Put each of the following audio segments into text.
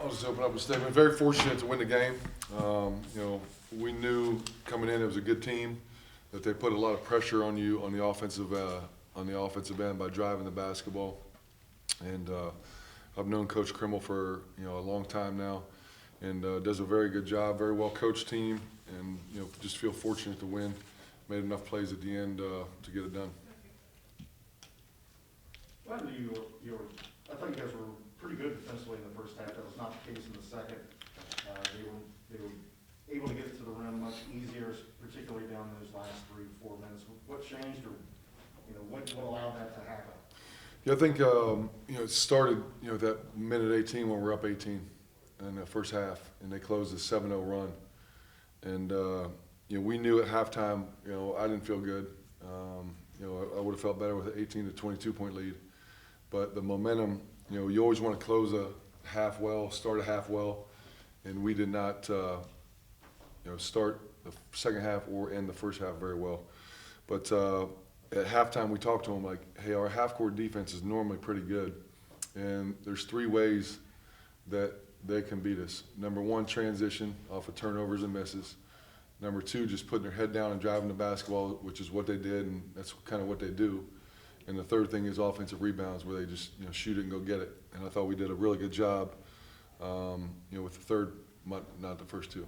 I'll just open up with a statement. Very fortunate to win the game. We knew coming in it was a good team, that they put a lot of pressure on you on the offensive end by driving the basketball. And I've known Coach Krimmel for a long time now, and does a very good job. Very well coached team, and just feel fortunate to win. Made enough plays at the end to get it done. I thought you guys were pretty good defensively in the first half. That was not the case in the second. They were able to get to the rim much easier, particularly down those last 3-4 minutes. What changed, or what allowed that to happen? Yeah, I think it started that minute 18 when we're up 18 in the first half, and they closed a 7-0 run. And we knew at halftime, I didn't feel good. I would have felt better with an 18 to 22 point lead. But the momentum, you always want to close a half well, start a half well, and we did not, start the second half or end the first half very well. But at halftime, we talked to them like, hey, our half-court defense is normally pretty good, and there's 3 ways that they can beat us. Number 1, transition off of turnovers and misses. Number 2, just putting their head down and driving the basketball, which is what they did, and that's kind of what they do. And the third thing is offensive rebounds, where they just shoot it and go get it. And I thought we did a really good job, with the third, not the first 2.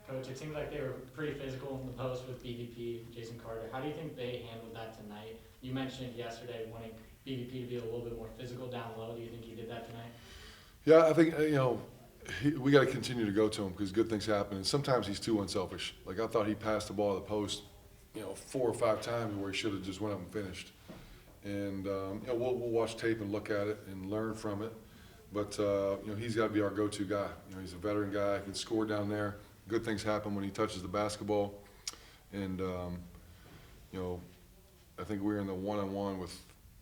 Coach, it seemed like they were pretty physical in the post with BVP, Jason Carter. How do you think they handled that tonight? You mentioned yesterday wanting BVP to be a little bit more physical down low. Do you think he did that tonight? Yeah, I think we got to continue to go to him because good things happen, and sometimes he's too unselfish. Like I thought he passed the ball at the post, 4 or 5 times where he should have just went up and finished. And we'll watch tape and look at it and learn from it. But he's got to be our go-to guy. He's a veteran guy. He can score down there. Good things happen when he touches the basketball. And I think we were in the one-on-one with,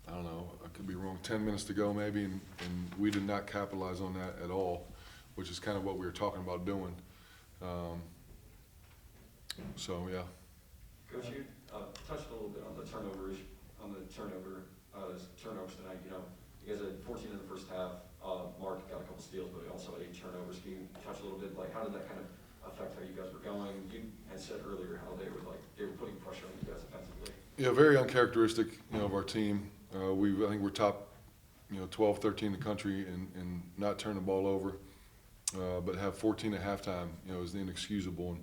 I don't know, I could be wrong, 10 minutes to go maybe, and we did not capitalize on that at all, which is kind of what we were talking about doing. So yeah. Coach, you touched a little bit on the turnovers tonight. You guys had 14 in the first half. Mark got a couple steals, but he also had 8 turnovers. Can you touch a little bit, how did that kind of affect how you guys were going? You had said earlier how they were putting pressure on you guys offensively. Yeah, very uncharacteristic, of our team. I think we're top, 12, 13 in the country and not turn the ball over, but have 14 at halftime, is inexcusable.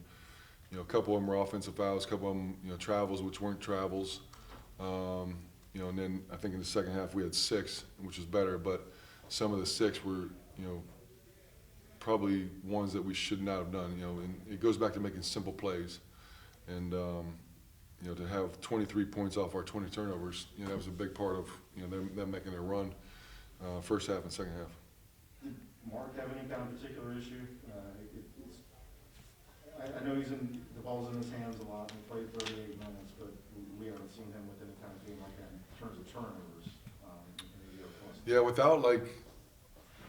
And a couple of them were offensive fouls, a couple of them, travels, which weren't travels. And then I think in the second half we had 6, which was better, but some of the 6 were, probably ones that we should not have done, and it goes back to making simple plays. And, to have 23 points off our 20 turnovers, that was a big part of, them making a run first half and second half. Did Mark have any kind of particular issue? I know the ball's in his hands a lot, and he played 38 minutes, but we haven't seen him with any kind of game like that in terms of turnovers. Yeah, without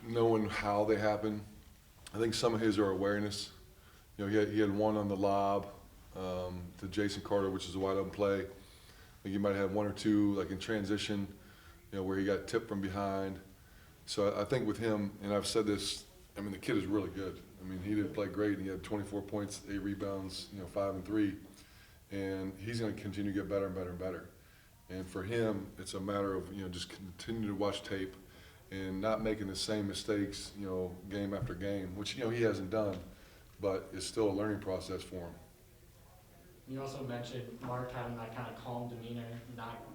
knowing how they happen, I think some of his are awareness. He had one on the lob to Jason Carter, which is a wide open play. I think he might have had 1 or 2 in transition, where he got tipped from behind. So I think with him, and I've said this, the kid is really good. He didn't play great. He had 24 points, 8 rebounds, 5 and 3, and he's going to continue to get better and better and better. And for him, it's a matter of just continue to watch tape and not making the same mistakes, game after game, which he hasn't done, but it's still a learning process for him. You also mentioned Mark having that kind of calm demeanor,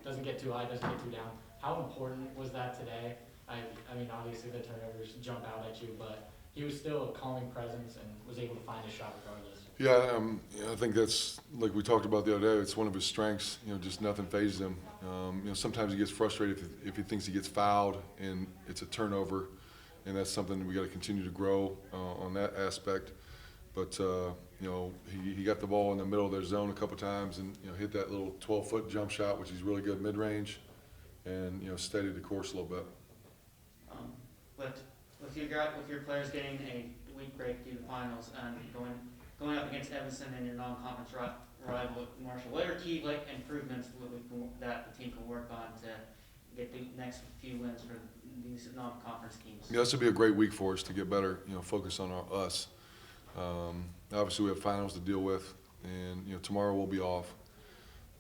doesn't get too high, doesn't get too down. How important was that today? Obviously the turnovers jump out at you, but he was still a calming presence and was able to find a shot regardless. Yeah, I think that's, like we talked about the other day, it's one of his strengths, just nothing phases him. Sometimes he gets frustrated if he thinks he gets fouled and it's a turnover, and that's something we got to continue to grow on that aspect. But, he got the ball in the middle of their zone a couple times and, hit that little 12-foot jump shot, which he's really good mid-range, and, steadied the course a little bit. With your players getting a week break due to the finals and going up against Evanston and your non-conference rival Marshall, what are key improvements that the team can work on to get the next few wins for these non-conference teams. Yeah, this will be a great week for us to get better, focus on us. Obviously, we have finals to deal with, and, tomorrow we'll be off.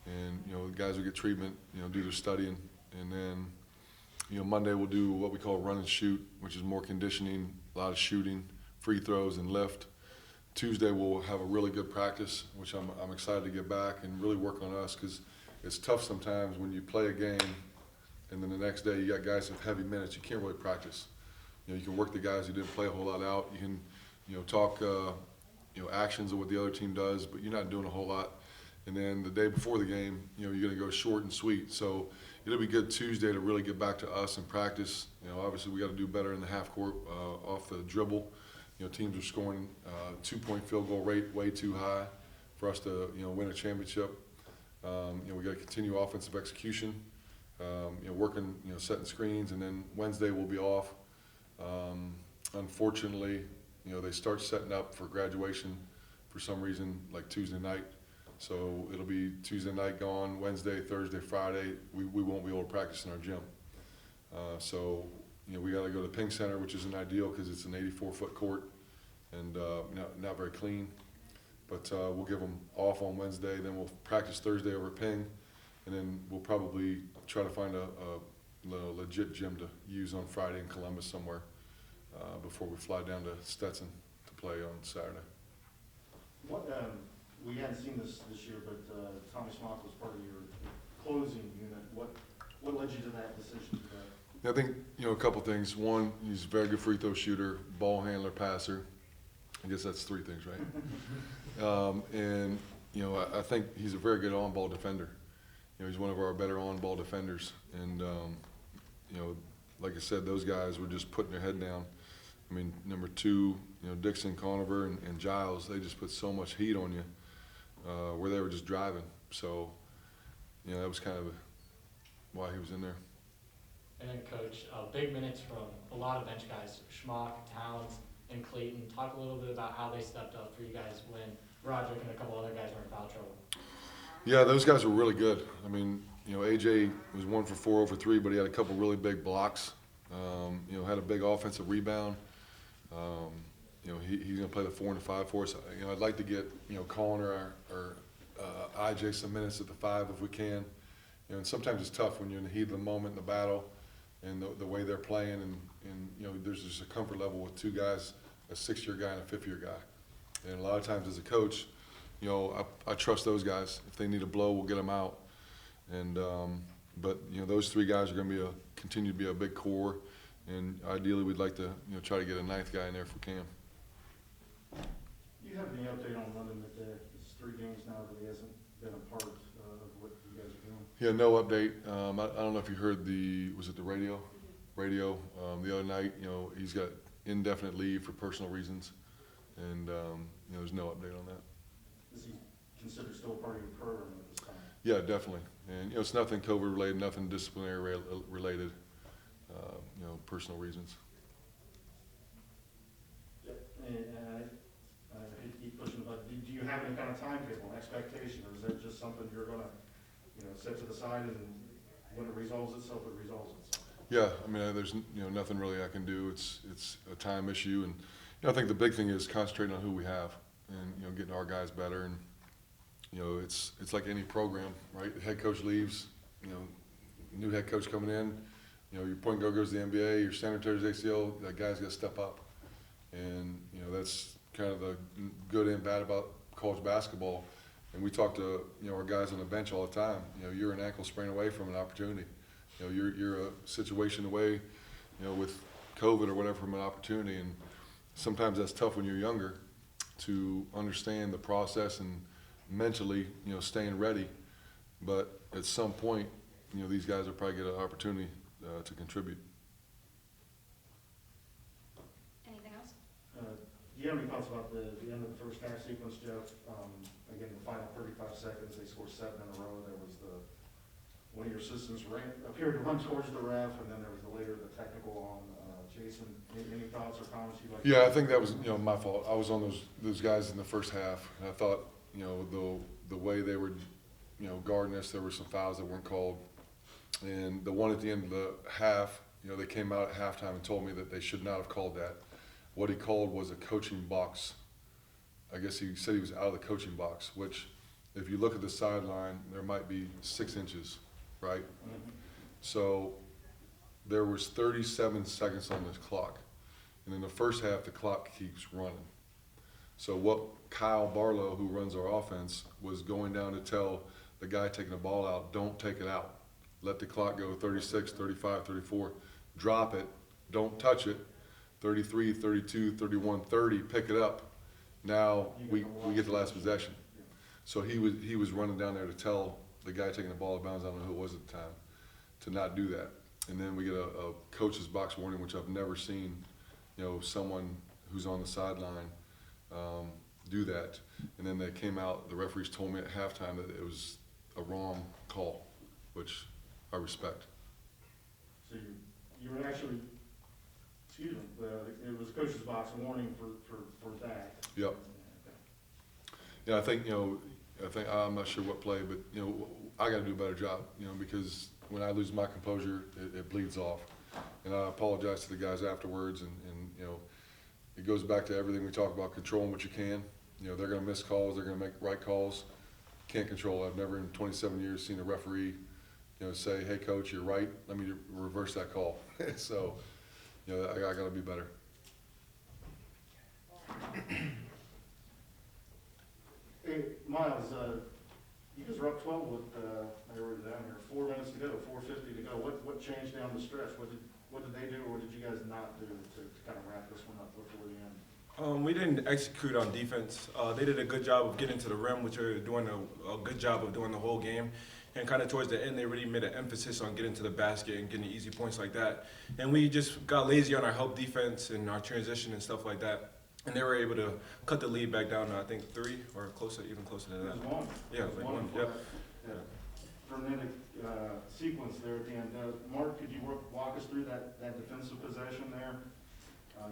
And, the guys will get treatment, do their studying. And then, Monday we'll do what we call run and shoot, which is more conditioning, a lot of shooting, free throws, and lift. Tuesday we'll have a really good practice, which I'm excited to get back and really work on us, because it's tough sometimes when you play a game and then the next day you got guys with heavy minutes, you can't really practice. You can work the guys who didn't play a whole lot out. You can, talk, actions of what the other team does, but you're not doing a whole lot. And then the day before the game, you're going to go short and sweet. So it'll be good Tuesday to really get back to us and practice. Obviously we got to do better in the half court off the dribble. Teams are scoring 2-point field goal rate way too high for us to, win a championship. We got to continue offensive execution, working, setting screens, and then Wednesday we'll be off. Unfortunately, they start setting up for graduation for some reason, like Tuesday night. So it'll be Tuesday night gone, Wednesday, Thursday, Friday. We won't be able to practice in our gym. So we got to go to Ping Center, which isn't ideal because it's an 84-foot court and not very clean. But we'll give them off on Wednesday. Then we'll practice Thursday over at Ping, and then we'll probably try to find a legit gym to use on Friday in Columbus somewhere before we fly down to Stetson to play on Saturday. What, we hadn't seen this year, but Tommy Smock was part of your closing unit. What led you to that decision? I think, a couple things. One, he's a very good free throw shooter, ball handler, passer. I guess that's three things, right? And, I think he's a very good on-ball defender. He's one of our better on-ball defenders. And, like I said, those guys were just putting their head down. I mean, number two, Dixon, Conover, and Giles, they just put so much heat on you where they were just driving. So, that was kind of why he was in there. And then, Coach, big minutes from a lot of bench guys, Schmock, Towns, and Clayton. Talk a little bit about how they stepped up for you guys when Roderick and a couple other guys were in foul trouble. Yeah, those guys were really good. I mean, AJ was 1 for 4 over 3, but he had a couple really big blocks. Had a big offensive rebound. He's going to play the 4 and the 5 for us. I'd like to get, Colin or IJ some minutes at the 5 if we can. And sometimes it's tough when you're in the heat of the moment in the battle and the way they're playing. And there's just a comfort level with two guys, a 6-year guy and a 5th-year guy. And a lot of times as a coach, I trust those guys. If they need a blow, we'll get them out. And but those 3 guys are going to continue to be a big core. And ideally, we'd like to try to get a 9th guy in there if we can. Do you have any update on London Midday? It's 3 games now that he hasn't been a part of what you guys are doing. Yeah, no update. I don't know if you heard was it the radio? Radio the other night. He's got indefinite leave for personal reasons, and there's no update on that. Is he considered still a part of your program at this time? Yeah, definitely. And it's nothing COVID related, nothing disciplinary related. Personal reasons. Yep. And I hate to keep pushing, but do you have any kind of timetable, expectation, or is that just something you're going to set to the side and when it resolves itself, it resolves itself? Yeah, I mean, there's nothing really I can do. It's a time issue, and I think the big thing is concentrating on who we have and getting our guys better. And it's like any program, right? The head coach leaves, new head coach coming in. Your point guard goes to the NBA, your center tears ACL, that guy's got to step up. And, that's kind of the good and bad about college basketball. And we talk to, our guys on the bench all the time. You're an ankle sprain away from an opportunity. You're a situation away, with COVID or whatever from an opportunity. And sometimes that's tough when you're younger to understand the process and mentally, staying ready. But at some point, these guys will probably get an opportunity to contribute. Anything else? Do you have any thoughts about the end of the first half sequence, Jeff? Again, the final 35 seconds, they scored 7 in a row. There was one of your assistants appeared to run towards the ref, and then there was the technical on Jason. Any thoughts or comments you'd like to Yeah, I think that was my fault. I was on those guys in the first half, and I thought the way they were guarding us, there were some fouls that weren't called, and the one at the end of the half, they came out at halftime and told me that they should not have called that. What he called was a coaching box. I guess he said he was out of the coaching box, which if you look at the sideline, there might be 6 inches, right? So there was 37 seconds on this clock. And in the first half, the clock keeps running. So what Kyle Barlow, who runs our offense, was going down to tell the guy taking the ball out, don't take it out. Let the clock go 36, 35, 34. Drop it. Don't touch it. 33, 32, 31, 30. Pick it up. Now we get the last possession. So he was running down there to tell the guy taking the ball out of bounds, I don't know who it was at the time, to not do that. And then we get a coach's box warning, which I've never seen, someone who's on the sideline do that. And then they came out, the referees told me at halftime that it was a wrong call, which I respect. So you were actually, it was coach's box warning for that. Yep. Yeah, I think, I'm not sure what play, but, I got to do a better job, because when I lose my composure, it bleeds off. And I apologize to the guys afterwards, and it goes back to everything we talk about, controlling what you can. They're going to miss calls, they're going to make right calls. Can't control it. I've never in 27 years seen a referee, say, hey, coach, you're right, let me reverse that call. So, I got to be better. Hey, Miles, you guys were up 12 with, I wrote it down here, 4 minutes to go, 4:50 to go. What changed down the stretch? What did they do, or what did you guys not do to kind of wrap this one up before the end? We didn't execute on defense. They did a good job of getting to the rim, which they're doing a good job of doing the whole game. And kind of towards the end, they really made an emphasis on getting to the basket and getting easy points like that. And we just got lazy on our help defense and our transition and stuff like that. And they were able to cut the lead back down to, I think, 3 or even closer to It that. was one. Yeah, like one, yep. Frenetic sequence there at the end. Mark, could you walk us through that defensive possession there?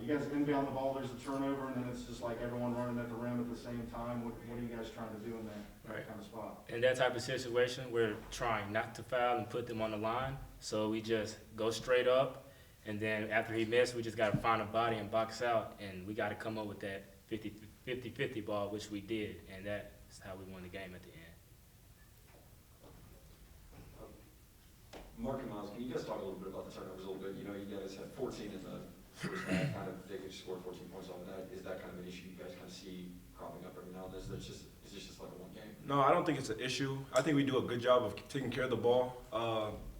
You guys inbound the ball, there's a turnover, and then it's just like everyone running at the rim at the same time. What are you guys trying to do in that Right. kind of spot? In that type of situation, we're trying not to foul and put them on the line. So we just go straight up, and then after he missed, we just got to find a body and box out, and we got to come up with that 50-50 ball, which we did, and that's how we won the game at the end. Mark and Miles, can you guys talk a little bit about the turnovers a little bit? You guys had 14 in the first half, kind of, they could score 14 points off of that. Is that kind of an issue you guys kind of see cropping up every now and then? Is this just like a one game? No, I don't think it's an issue. I think we do a good job of taking care of the ball.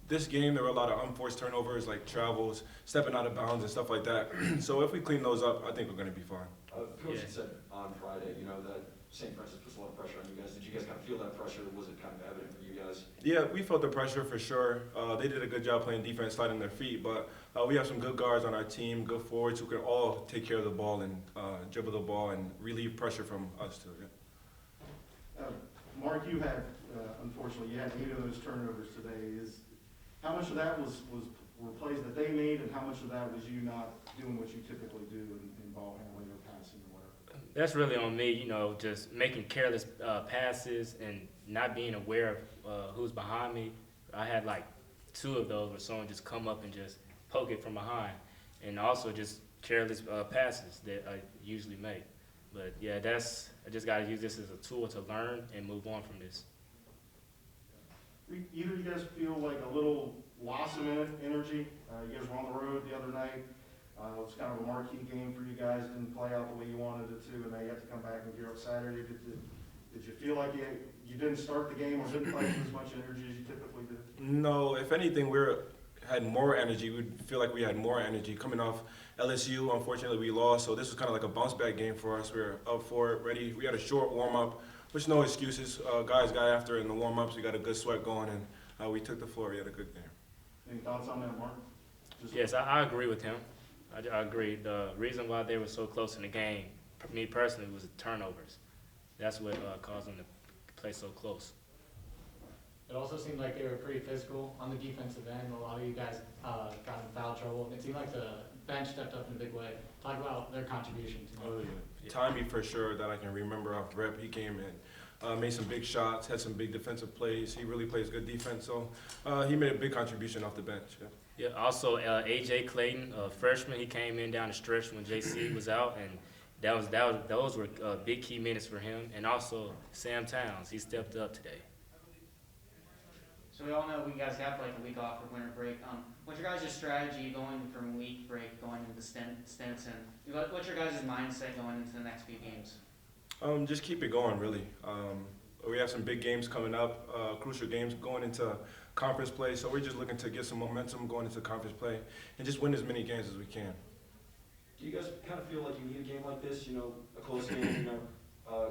This game, there were a lot of unforced turnovers, like travels, stepping out of bounds and stuff like that. So if we clean those up, I think we're going to be fine. Coach Yeah. had said on Friday, that St. Francis puts a lot of pressure on you guys. Did you guys kind of feel that pressure? Was it kind of evident for you guys? Yeah, we felt the pressure for sure. They did a good job playing defense, sliding their feet, but we have some good guards on our team, good forwards who can all take care of the ball and dribble the ball and relieve pressure from us too. Yeah. Mark, you had, unfortunately, you had 8 of those turnovers today. How much of that were plays that they made, and how much of that was you not doing what you typically do in ball handling or passing or whatever? That's really on me, just making careless passes and not being aware of who's behind me. I had like 2 of those where someone just come up and just poke it from behind, and also just careless passes that I usually make. But yeah, I just got to use this as a tool to learn and move on from this. Either you guys feel like a little loss of energy? You guys were on the road the other night. It was kind of a marquee game for you guys. Didn't play out the way you wanted it to, and now you have to come back and gear up Saturday. Did you feel like you didn't start the game or didn't play with as much energy as you typically do? No, if anything, had more energy. We feel like we had more energy coming off LSU. Unfortunately, we lost, so this was kind of like a bounce back game for us. We were up for it, ready. We had a short warm up, which no excuses. Guys got after it in the warm ups. We got a good sweat going, and we took the floor. We had a good game. Any thoughts on that, Mark? Yes, I agree with him. I agree. The reason why they were so close in the game, me personally, was the turnovers. That's what caused them to play so close. It also seemed like they were pretty physical on the defensive end. A lot of you guys got in foul trouble. It seemed like the bench stepped up in a big way. Talk about their contribution to that. Yeah. Tommy, for sure, that I can remember off rep, he came in, made some big shots, had some big defensive plays. He really plays good defense, so he made a big contribution off the bench. Yeah. Yeah, also AJ Clayton, freshman, he came in down the stretch when JC was out, and those were big key minutes for him. And also Sam Towns, he stepped up today. So we all know we guys have like a week off for winter break. What's your guys' strategy going from week break going into Stinson? What's your guys' mindset going into the next few games? Just keep it going, really. We have some big games coming up, crucial games going into conference play, so we're just looking to get some momentum going into conference play and just win as many games as we can. Do you guys kind of feel like you need a game like this, you know, a close game, you know,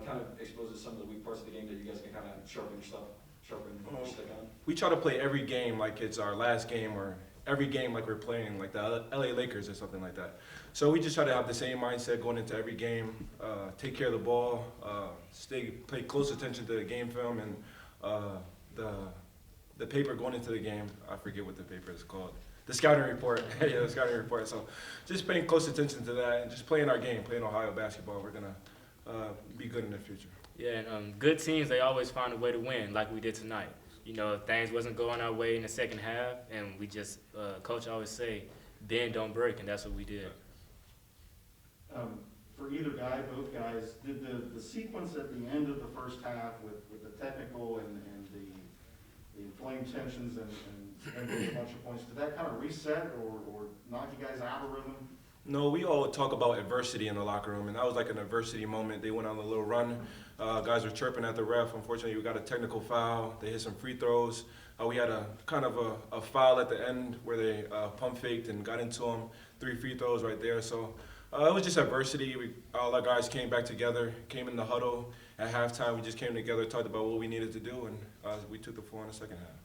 kind of exposes some of the weak parts of the game that you guys can kind of sharpen your stick on? We try to play every game like it's our last game, or every game like we're playing like the LA Lakers or something like that. So we just try to have the same mindset going into every game, take care of the ball, pay close attention to the game film and the paper going into the game. I forget what the paper is called. The scouting report. Yeah, the scouting report. So just paying close attention to that and just playing our game, playing Ohio basketball. We're going to be good in the future. Yeah, and good teams, they always find a way to win, like we did tonight. You know, if things wasn't going our way in the second half, and we just, Coach always say, bend, don't break, and that's what we did. For either guy, both guys, did the sequence at the end of the first half with the technical and the inflamed tensions and a bunch of points, did that kind of reset or knock you guys out of rhythm? No, we all talk about adversity in the locker room, and that was like an adversity moment. They went on a little run. Guys were chirping at the ref. Unfortunately, we got a technical foul. They hit some free throws. We had a kind of a foul at the end where they pump faked and got into them. 3 free throws right there. So it was just adversity. All our guys came back together, came in the huddle. At halftime, we just came together, talked about what we needed to do, and we took the floor in the second half.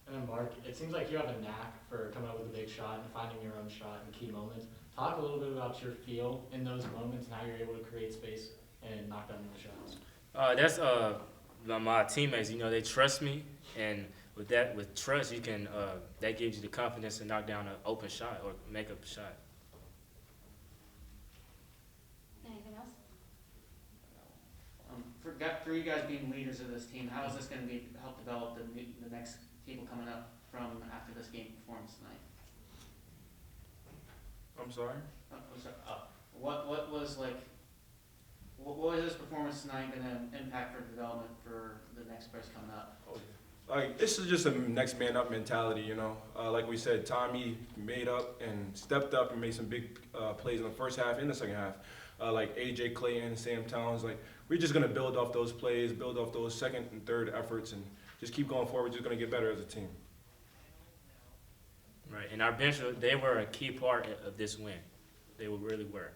And then Mark, it seems like you have a knack for coming up with a big shot and finding your own shot in key moments. Talk a little bit about your feel in those moments and how you're able to create space and knock down the shots. That's my teammates. You know, they trust me, and with trust, you can that gives you the confidence to knock down an open shot or make up a shot. Anything else? For you guys being leaders of this team, how is this going to help develop the next people coming up from after this game performance tonight? I'm sorry? What was this performance tonight going to impact for development for the next players coming up? Like, this is just a next man up mentality, you know. Like we said, Tommy made up and stepped up and made some big plays in the first half and the second half. Like AJ Clayton, Sam Towns, like we're just gonna build off those plays, build off those second and third efforts, and just keep going forward. We're just gonna get better as a team. Right, and our bench, they were a key part of this win. They really were.